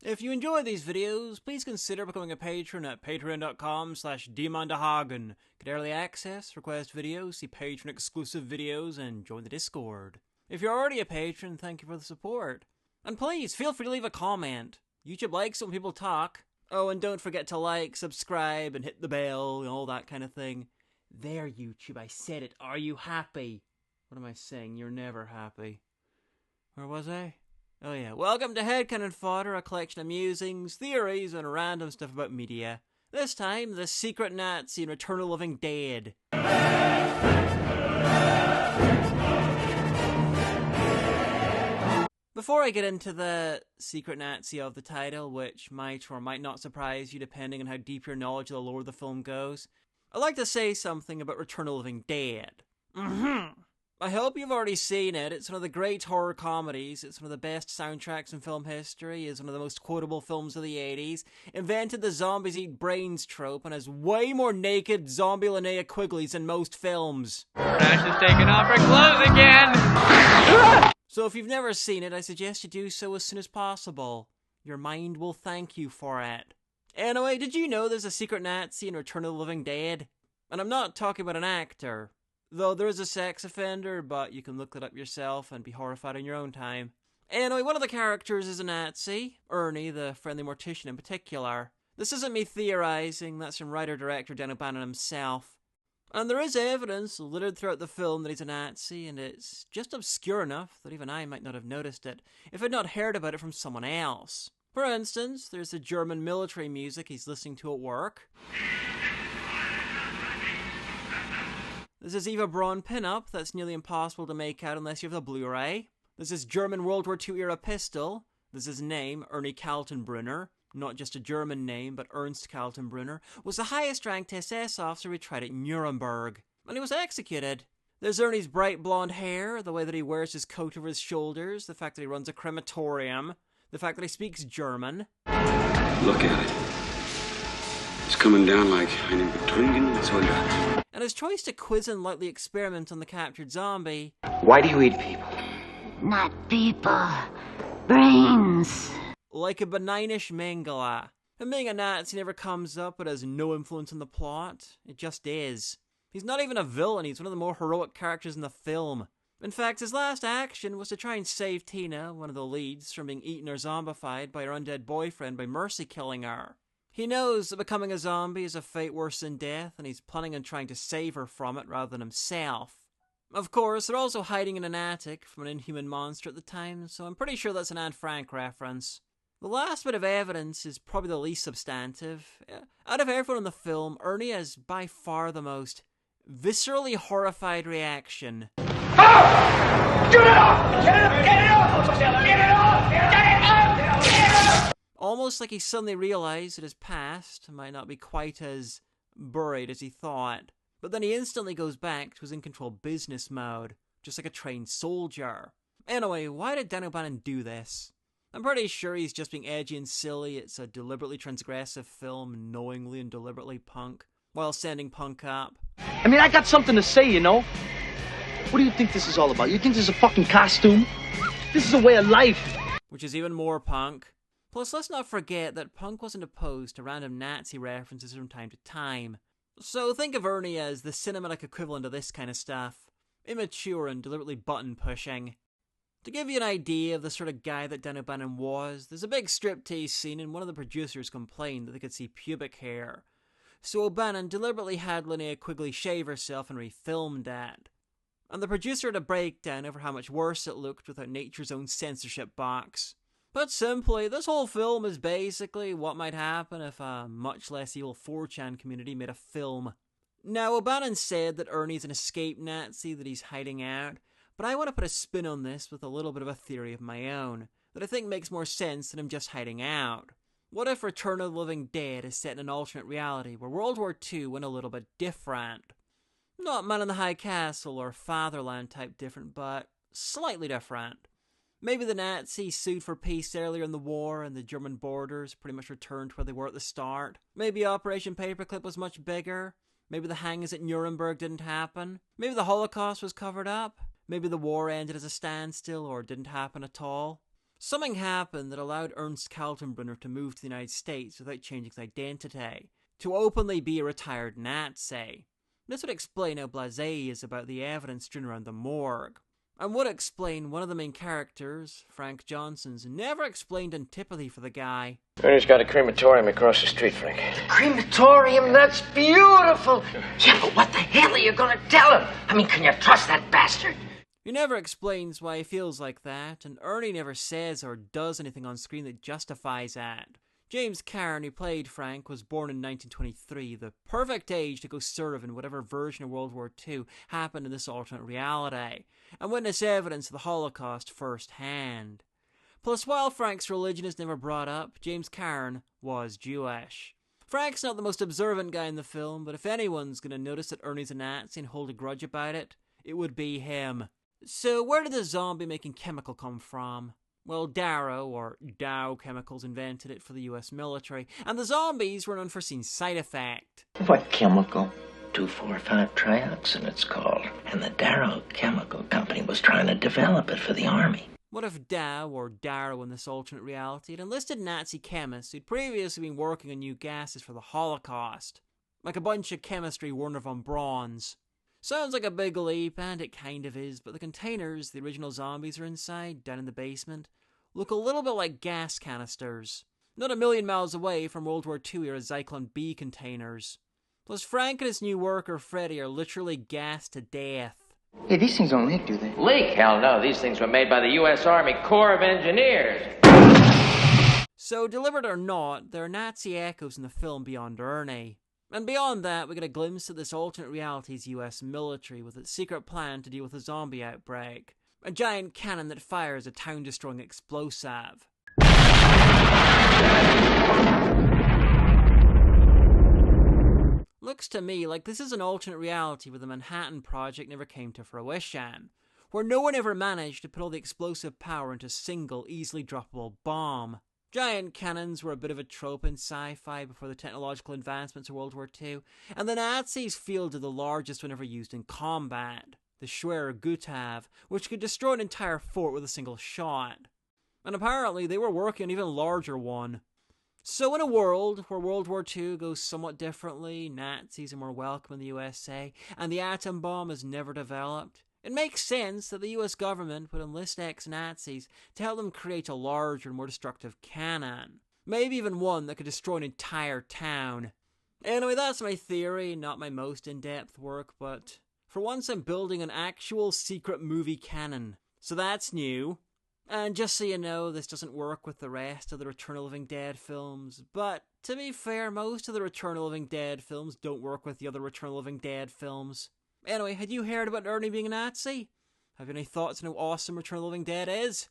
If you enjoy these videos, please consider becoming a patron at patreon.com/demondahagen. Get early access, request videos, see patron exclusive videos, and join the Discord. If you're already a patron, thank you for the support. And please, feel free to leave a comment. YouTube likes it when people talk. Oh, and don't forget to like, subscribe, and hit the bell, and all that kind of thing. There, YouTube, I said it. Are you happy? What am I saying? You're never happy. Where was I? Oh yeah, welcome to Headcanon Fodder, a collection of musings, theories, and random stuff about media. This time, The Secret Nazi and Return of the Living Dead. Before I get into the Secret Nazi of the title, which might or might not surprise you depending on how deep your knowledge of the lore of the film goes, I'd like to say something about Return of the Living Dead. I hope you've already seen it. It's one of the great horror comedies. It's one of the best soundtracks in film history. It's one of the most quotable films of the 80s. Invented the zombies eat brains trope and has way more naked zombie Linnea Quigleys than most films. Nash is taking off her clothes again! So if you've never seen it, I suggest you do so as soon as possible. Your mind will thank you for it. Anyway, did you know there's a secret Nazi in Return of the Living Dead? And I'm not talking about an actor. Though there is a sex offender, but you can look that up yourself and be horrified in your own time. Anyway, one of the characters is a Nazi, Ernie, the friendly mortician in particular. This isn't me theorizing, that's from writer-director Dan O'Bannon himself. And there is evidence littered throughout the film that he's a Nazi, and it's just obscure enough that even I might not have noticed it if I'd not heard about it from someone else. For instance, there's the German military music he's listening to at work. There's this Eva Braun pinup that's nearly impossible to make out unless you have the Blu-ray. There's this German World War II era pistol. There's his name, Ernie Kaltenbrunner. Not just a German name, but Ernst Kaltenbrunner was the highest ranked SS officer we tried at Nuremberg. And he was executed. There's Ernie's bright blonde hair, the way that he wears his coat over his shoulders, the fact that he runs a crematorium, the fact that he speaks German. Look at it. It's coming down like einen betrügen Soldat. And his choice to quiz and lightly experiment on the captured zombie. Why do you eat people? Not people. Brains. Like a benignish Mengele. And being a Nazi never comes up, but has no influence on the plot. It just is. He's not even a villain, he's one of the more heroic characters in the film. In fact, his last action was to try and save Tina, one of the leads, from being eaten or zombified by her undead boyfriend by mercy killing her. He knows that becoming a zombie is a fate worse than death, and he's planning on trying to save her from it rather than himself. Of course, they're also hiding in an attic from an inhuman monster at the time, so I'm pretty sure that's an Anne Frank reference. The last bit of evidence is probably the least substantive. Out of everyone in the film, Ernie has by far the most viscerally horrified reaction. Oh! Get it off! Get it off! Get it off! Get it off! Get it off! Get it off! Almost like he suddenly realized that his past might not be quite as buried as he thought. But then he instantly goes back to his in-control business mode, just like a trained soldier. Anyway, why did Dan O'Bannon do this? I'm pretty sure he's just being edgy and silly. It's a deliberately transgressive film, knowingly and deliberately punk, while sending punk up. I mean, I got something to say, you know? What do you think this is all about? You think this is a fucking costume? This is a way of life. Which is even more punk. Plus, let's not forget that punk wasn't opposed to random Nazi references from time to time. So think of Ernie as the cinematic equivalent of this kind of stuff. Immature and deliberately button-pushing. To give you an idea of the sort of guy that Dan O'Bannon was, there's a big striptease scene and one of the producers complained that they could see pubic hair. So O'Bannon deliberately had Linnea Quigley shave herself and refilmed that. And the producer had a breakdown over how much worse it looked without nature's own censorship box. Put simply, this whole film is basically what might happen if a much less evil 4chan community made a film. Now, O'Bannon said that Ernie's an escaped Nazi, that he's hiding out, but I want to put a spin on this with a little bit of a theory of my own, that I think makes more sense than him just hiding out. What if Return of the Living Dead is set in an alternate reality where World War II went a little bit different? Not Man in the High Castle or Fatherland type different, but slightly different. Maybe the Nazis sued for peace earlier in the war and the German borders pretty much returned to where they were at the start. Maybe Operation Paperclip was much bigger. Maybe the hangings at Nuremberg didn't happen. Maybe the Holocaust was covered up. Maybe the war ended as a standstill or didn't happen at all. Something happened that allowed Ernst Kaltenbrunner to move to the United States without changing his identity, to openly be a retired Nazi. This would explain how blasé he is about the evidence strewn around the morgue, and would explain one of the main characters, Frank Johnson's, never explained antipathy for the guy. Ernie's got a crematorium across the street, Frank. Crematorium? That's beautiful. Yeah, but what the hell are you gonna tell him? I mean, can you trust that bastard? He never explains why he feels like that, and Ernie never says or does anything on screen that justifies that. James Karen, who played Frank, was born in 1923, the perfect age to go serve in whatever version of World War II happened in this alternate reality, and witness evidence of the Holocaust firsthand. Plus, while Frank's religion is never brought up, James Karen was Jewish. Frank's not the most observant guy in the film, but if anyone's going to notice that Ernie's a Nazi and hold a grudge about it, it would be him. So where did the zombie-making chemical come from? Well, Darrow, or Dow Chemicals, invented it for the US military, and the zombies were an unforeseen side effect. What chemical? 2,4,5-trioxin it's called. And the Darrow Chemical Company was trying to develop it for the army. What if Dow, or Darrow in this alternate reality, had enlisted Nazi chemists who'd previously been working on new gases for the Holocaust? Like a bunch of chemistry Werner von Braun's. Sounds like a big leap, and it kind of is, but the containers the original zombies are inside, down in the basement, look a little bit like gas canisters. Not a million miles away from World War II era Zyklon B containers. Plus, Frank and his new worker, Freddy, are literally gassed to death. Hey, these things don't leak, do they? Leak? Hell no. These things were made by the U.S. Army Corps of Engineers. So, deliberate or not, there are Nazi echoes in the film Beyond Ernie. And beyond that, we get a glimpse of this alternate reality's US military with its secret plan to deal with a zombie outbreak. A giant cannon that fires a town-destroying explosive. Looks to me like this is an alternate reality where the Manhattan Project never came to fruition, where no one ever managed to put all the explosive power into a single, easily droppable bomb. Giant cannons were a bit of a trope in sci-fi before the technological advancements of World War II, and the Nazis fielded the largest one ever used in combat, the Schwerer Gutav, which could destroy an entire fort with a single shot. And apparently they were working on an even larger one. So in a world where World War II goes somewhat differently, Nazis are more welcome in the USA, and the atom bomb is never developed, it makes sense that the US government would enlist ex-Nazis to help them create a larger and more destructive cannon. Maybe even one that could destroy an entire town. Anyway, that's my theory, not my most in-depth work, but for once I'm building an actual secret movie canon. So that's new. And just so you know, this doesn't work with the rest of the Return of the Living Dead films, but to be fair, most of the Return of the Living Dead films don't work with the other Return of the Living Dead films. Anyway, had you heard about Ernie being a Nazi? Have you any thoughts on how awesome Return of the Living Dead is?